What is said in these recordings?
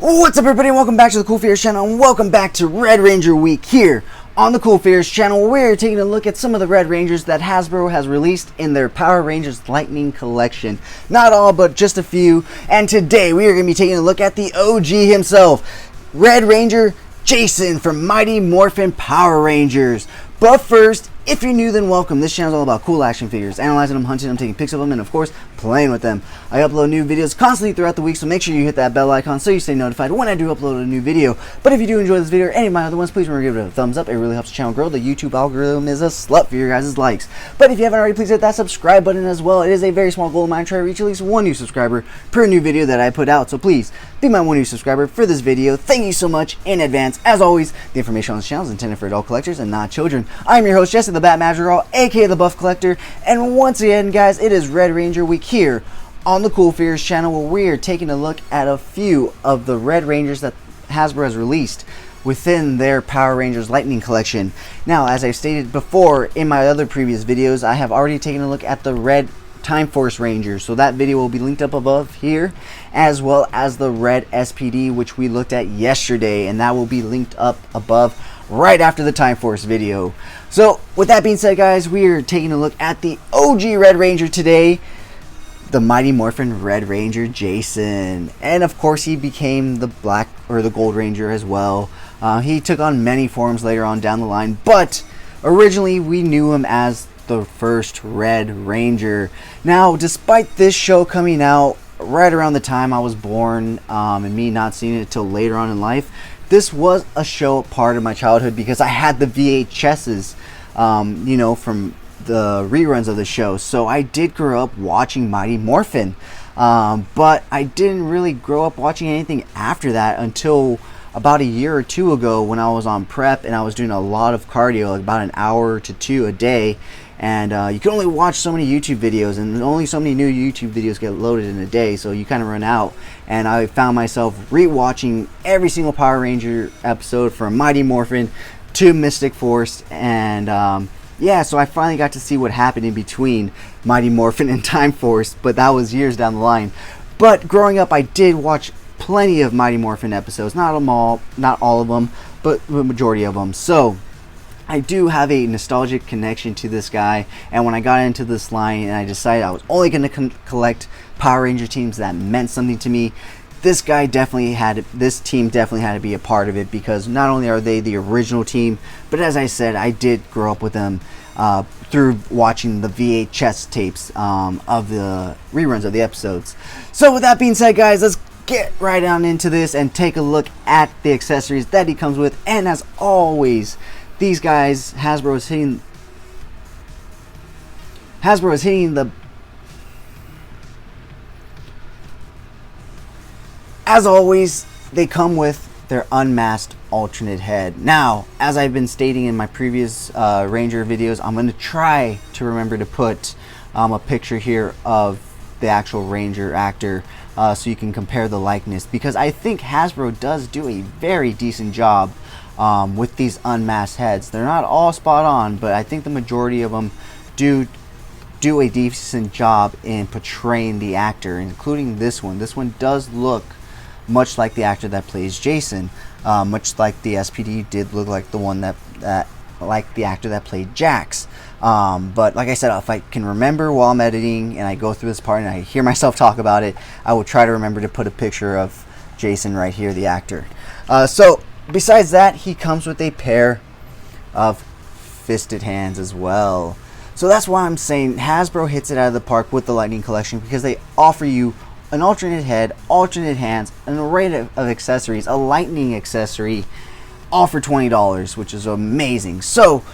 What's up, everybody, and welcome back to the Cool Figures channel, and welcome back to Red Ranger Week here on the Cool Figures channel. We're taking a look at some of the Red Rangers that Hasbro has released in their Power Rangers Lightning collection. Not all, but just a few. And today we are going to be taking a look at the OG himself, Red Ranger Jason from Mighty Morphin Power Rangers. But first, if you're new, then welcome. This channel is all about cool action figures, analyzing them, hunting them, taking pics of them, and of course, playing with them. I upload new videos constantly throughout the week, so make sure you hit that bell icon so you stay notified when I do upload a new video. But if you do enjoy this video or any of my other ones, please remember to give it a thumbs up. It really helps the channel grow. The YouTube algorithm is a slut for your guys' likes. But if you haven't already, please hit that subscribe button as well. It is a very small goal of mine to try to reach at least one new subscriber per new video that I put out. So please, be my one new subscriber for this video. Thank you so much in advance. As always, the information on this channel is intended for adult collectors and not children. I'm your host, Jesse the Bat Madrigal, aka the Buff Collector, and once again, guys, it is Red Ranger Week here on the Cool Figures channel, where we're taking a look at a few of the Red Rangers that Hasbro has released within their Power Rangers Lightning collection. Now, as I've stated before in my other previous videos, I have already taken a look at the Red Time Force Rangers, so that video will be linked up above here, as well as the Red SPD, which we looked at yesterday, and that will be linked up above right after the Time Force video. So with that being said, guys, we are taking a look at the OG Red Ranger today, the Mighty Morphin Red Ranger Jason. And of course, he became the Black or the Gold Ranger as well. He took on many forms later on down the line, but originally we knew him as the first Red Ranger. Now, despite this show coming out right around the time I was born, and me not seeing it till later on in life, this was a show part of my childhood because I had the VHSs, you know, from the reruns of the show. So I did grow up watching Mighty Morphin, but I didn't really grow up watching anything after that until about a year or two ago, when I was on prep and I was doing a lot of cardio, like about an hour to two a day. And you can only watch so many YouTube videos, and only so many new YouTube videos get loaded in a day, so you kind of run out. And I found myself rewatching every single Power Ranger episode from Mighty Morphin to Mystic Force, and yeah, so I finally got to see what happened in between Mighty Morphin and Time Force, but that was years down the line. But growing up, I did watch plenty of Mighty Morphin episodes, not all of them, but the majority of them. So I do have a nostalgic connection to this guy, and when I got into this line and I decided I was only going to collect Power Ranger teams that meant something to me, this team definitely had to be a part of it, because not only are they the original team, but as I said, I did grow up with them through watching the VHS tapes of the reruns of the episodes. So with that being said, guys, let's get right on into this and take a look at the accessories that he comes with. And as always, these guys, Hasbro is hitting the, as always, they come with their unmasked alternate head. Now, as I've been stating in my previous Ranger videos, I'm going to try to remember to put a picture here of the actual Ranger actor, so you can compare the likeness, because I think Hasbro does do a very decent job with these unmasked heads. They're not all spot on, but I think the majority of them do a decent job in portraying the actor, including this one. This one does look much like the actor that plays Jason, much like the SPD did look like the one that like the actor that played Jax. But like I said, if I can remember while I'm editing and I go through this part and I hear myself talk about it, I will try to remember to put a picture of Jason right here, the actor. So besides that, he comes with a pair of fisted hands as well. So that's why I'm saying Hasbro hits it out of the park with the Lightning collection, because they offer you an alternate head, alternate hands, an array of accessories, a Lightning accessory, all for $20, which is amazing. So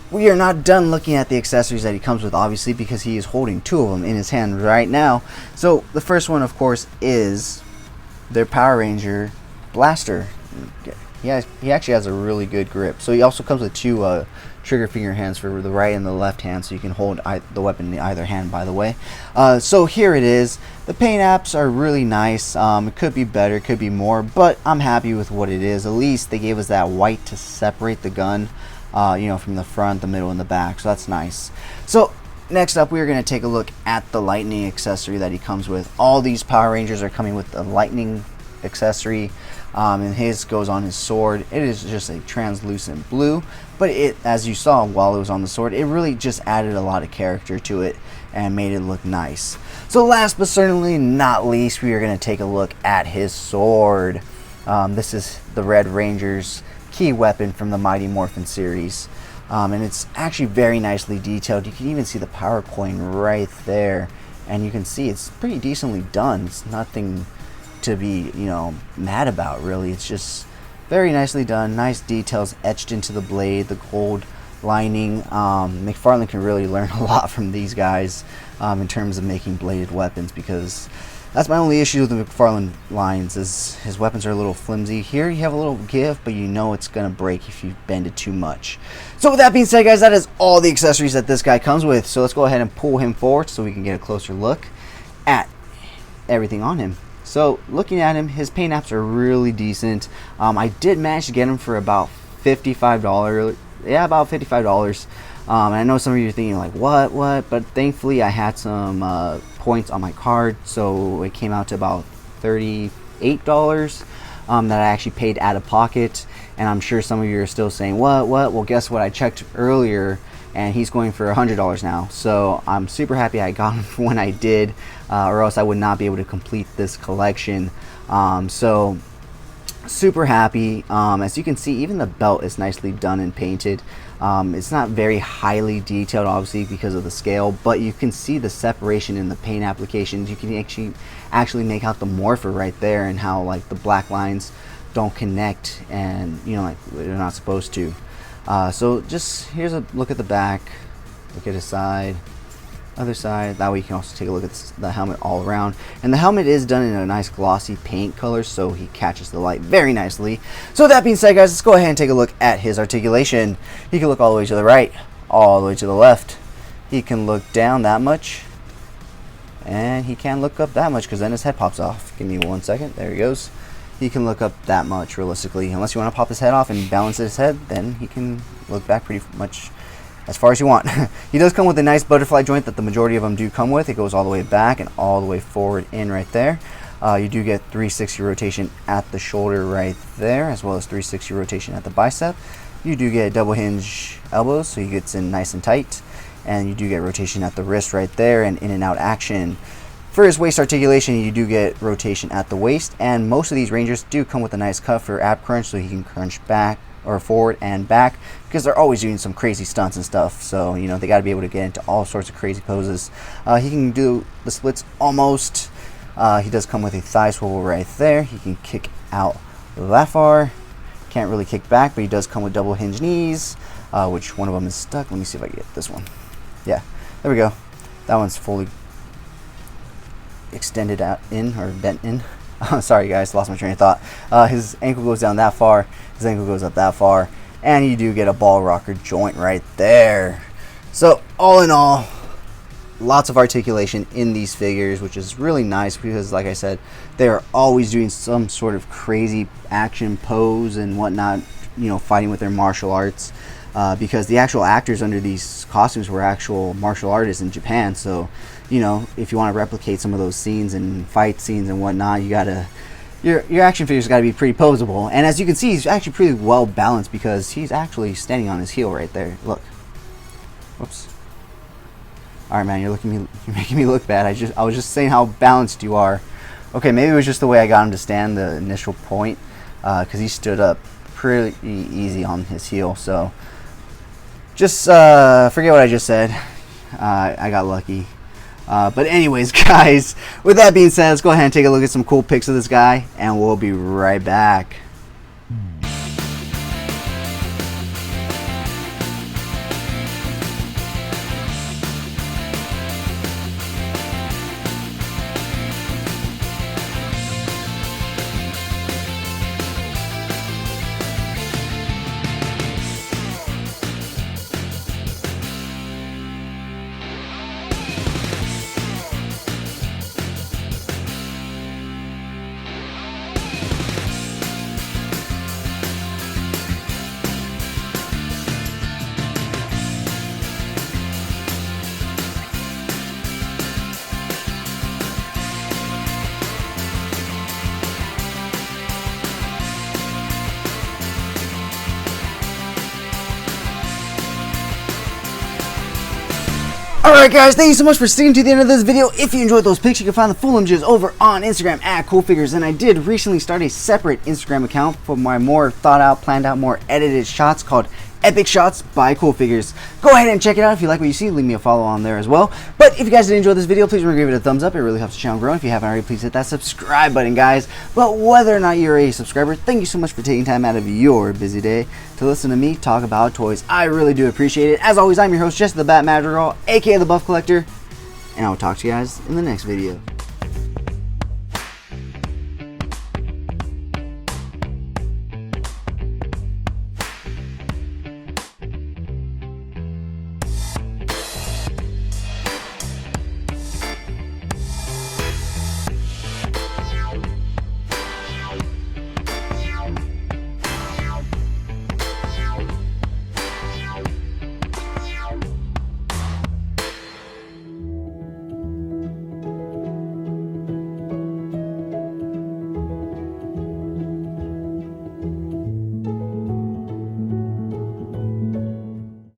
we are not done looking at the accessories that he comes with, obviously, because he is holding two of them in his hand right now. So the first one, of course, is their Power Ranger blaster. He actually has a really good grip. So he also comes with two trigger finger hands for the right and the left hand, so you can hold the weapon in either hand, by the way. So here it is. The paint apps are really nice. It could be better, it could be more, but I'm happy with what it is. At least they gave us that white to separate the gun, you know, from the front, the middle, and the back, so that's nice. So next up, we're going to take a look at the Lightning accessory that he comes with. All these Power Rangers are coming with the Lightning accessory, and his goes on his sword. It is just a translucent blue, but it, as you saw while it was on the sword, it really just added a lot of character to it and made it look nice. So last but certainly not least, we are going to take a look at his sword. This is the Red Ranger's key weapon from the Mighty Morphin series. And it's actually very nicely detailed. You can even see the power coin right there, and you can see it's pretty decently done. It's nothing to be, mad about, really. It's just very nicely done. Nice details etched into the blade, the gold lining. McFarlane can really learn a lot from these guys in terms of making bladed weapons, because that's my only issue with the McFarlane lines, is his weapons are a little flimsy. Here you have a little give, but you know it's going to break if you bend it too much. So with that being said, guys, that is all the accessories that this guy comes with. So let's go ahead and pull him forward so we can get a closer look at everything on him. So looking at him, his paint apps are really decent. I did manage to get him for about $55. Yeah, about $55. And I know some of you are thinking like, what? But thankfully I had some points on my card, so it came out to about $38 that I actually paid out of pocket. And I'm sure some of you are still saying, what? Well, guess what? I checked earlier, and he's going for $100 now. So I'm super happy I got him when I did, or else I would not be able to complete this collection. So super happy. As you can see, even the belt is nicely done and painted. It's not very highly detailed, obviously, because of the scale, but you can see the separation in the paint applications. You can actually make out the morpher right there, and how like the black lines don't connect, and like they're not supposed to. So just here's a look at the back, look at his side, other side. That way you can also take a look at the helmet all around. And the helmet is done in a nice glossy paint color, so he catches the light very nicely. So with that being said, guys, let's go ahead and take a look at his articulation. He can look all the way to the right, all the way to the left. He can look down that much, and he can look up that much, because then his head pops off. Give me 1 second. There he goes. He can look up that much realistically. Unless you want to pop his head off and balance his head, then he can look back pretty much as far as you want. He does come with a nice butterfly joint that the majority of them do come with. It goes all the way back and all the way forward in right there. You do get 360 rotation at the shoulder right there, as well as 360 rotation at the bicep. You do get double hinge elbows, so he gets in nice and tight. And you do get rotation at the wrist right there, and in and out action. For his waist articulation, you do get rotation at the waist, and most of these Rangers do come with a nice cuff for ab crunch, so he can crunch back or forward and back, because they're always doing some crazy stunts and stuff. So they got to be able to get into all sorts of crazy poses. He can do the splits almost. He does come with a thigh swivel right there. He can kick out that far. Can't really kick back, but he does come with double hinge knees, which one of them is stuck. Let me see if I can get this one. Yeah, there we go. That one's fully extended out in, or bent in. Sorry guys, lost my train of thought. His ankle goes down that far, his ankle goes up that far, and you do get a ball rocker joint right there. So all in all, lots of articulation in these figures, which is really nice, because like I said, they're always doing some sort of crazy action pose and whatnot, fighting with their martial arts. Because the actual actors under these costumes were actual martial artists in Japan. So, if you want to replicate some of those scenes and fight scenes and whatnot, you gotta, your action figures got to be pretty posable. And as you can see, he's actually pretty well balanced, because he's actually standing on his heel right there. Look. Whoops. All right, man, you're making me look bad. I was just saying how balanced you are. Okay, maybe it was just the way I got him to stand, the initial point, because he stood up pretty easy on his heel. So just forget what I just said. I got lucky. But anyways, guys, with that being said, let's go ahead and take a look at some cool pics of this guy, and we'll be right back. Alright guys, thank you so much for sticking to the end of this video. If you enjoyed those pics, you can find the full images over on Instagram at CoolFigures. And I did recently start a separate Instagram account for my more thought out, planned out, more edited shots called Epic Shots by CoolFigures. Go ahead and check it out. If you like what you see, leave me a follow on there as well. But if you guys did enjoy this video, please remember to give it a thumbs up. It really helps the channel grow. If you haven't already, please hit that subscribe button, guys. But whether or not you're a subscriber, thank you so much for taking time out of your busy day to listen to me talk about toys. I really do appreciate it. As always, I'm your host, Jesse the Bat Madrigal, aka the Buff Collector, and I will talk to you guys in the next video.